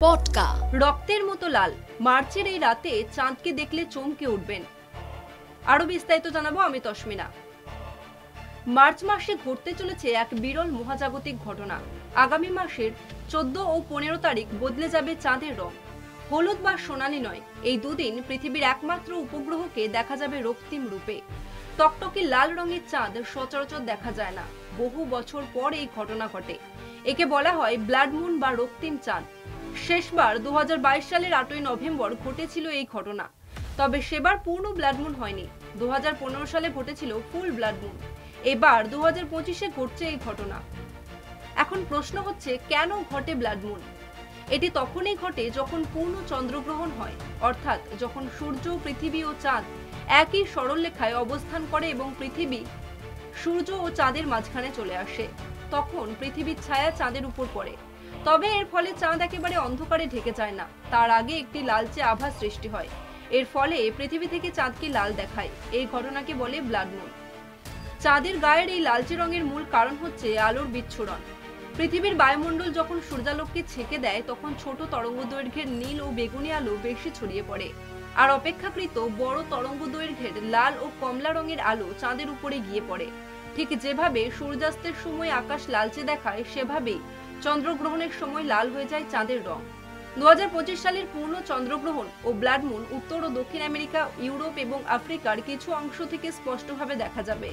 পটকা রক্তের মতো লাল মার্চের এই রাতে চাঁদকে দেখলে চমকে উঠবেন। আরো বিস্তারিত জানাবো আমি তসমিনা। মার্চ মাসে ঘটতে চলেছে এক বিরল মহাজাগতিক ঘটনা। আগামী মাসের 14 ও 15 তারিখ বদলে যাবে চাঁদের রং। হলুদ বা সোনালী নয়, এই দুদিন পৃথিবীর একমাত্র উপগ্রহকে দেখা যাবে রক্তিম রূপে। টকটকে লাল রঙের চাঁদ সচরাচর দেখা যায় না। বহু বছর পর এই ঘটনা ঘটে। একে বলা হয় ব্লাড মুন বা রক্তিম চাঁদ। শেষবার 2022 সালের 8ই নভেম্বর ঘটেছিল এই ঘটনা। তবে সেবার পূর্ণ ব্লাড মুন হয়নি। 2015 সালে ঘটেছিল ফুল ব্লাড মুন। এবার 2025-এ ঘটছে এই ঘটনা। এখন প্রশ্ন হচ্ছে, কেন ঘটে ব্লাড মুন? এটি তখনই ঘটে যখন পূর্ণ চন্দ্রগ্রহণ হয়, অর্থাৎ যখন সূর্য, পৃথিবী ও চাঁদ একই সরলরেখায় অবস্থান করে এবং পৃথিবী সূর্য ও চাঁদের মাঝখানে চলে আসে। তখন পৃথিবীর ছায়া চাঁদের উপর পড়ে। তবে এর ফলে চাঁদ একেবারে অন্ধকারে ঢেকে যায় না। তার আগে একটি লালচে আভা সৃষ্টি হয়। এর ফলে পৃথিবী থেকে চাঁদকে লাল দেখায়। এই ঘটনাকে বলে ব্লাড মুন। চাঁদের গায়ের এই লালচে রঙের মূল কারণ হচ্ছে আলোর বিচ্ছুরণ। পৃথিবীর বায়ুমণ্ডল যখন সূর্যালোককে ছেঁকে দেয়, তখন ছোট তরঙ্গদৈর্ঘ্যের নীল ও বেগুনি আলো বেশি ছড়িয়ে পড়ে। আর অপেক্ষাকৃত বড় তরঙ্গদৈর্ঘ্যের লাল ও কমলা রঙের আলো চাঁদের উপরে গিয়ে পড়ে। ঠিক যেভাবে সূর্যাস্তের সময় আকাশ লালচে দেখায়, সেভাবেই চন্দ্রগ্রহণের সময় লাল হয়ে যায় চাঁদের রং। 2025 সালের পূর্ণ চন্দ্রগ্রহণ ও ব্লাড মুন উত্তর ও দক্ষিণ আমেরিকা, ইউরোপ এবং আফ্রিকার কিছু অংশ থেকে স্পষ্টভাবে দেখা যাবে।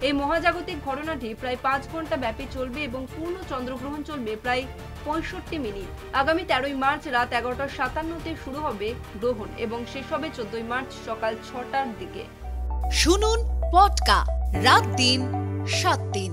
এই মহাজাগতিক ঘটনাটি প্রায় 5 ঘন্টা ব্যাপী চলবে এবং পূর্ণ চন্দ্রগ্রহণ চলবে প্রায় 65 মিনিট। আগামী 13ই মার্চ রাত 11:57-তে শুরু হবে গ্রহণ এবং শেষ হবে 14ই মার্চ সকাল 6টার দিকে। শুনুন পটকা, রাত দিন 7 দিন।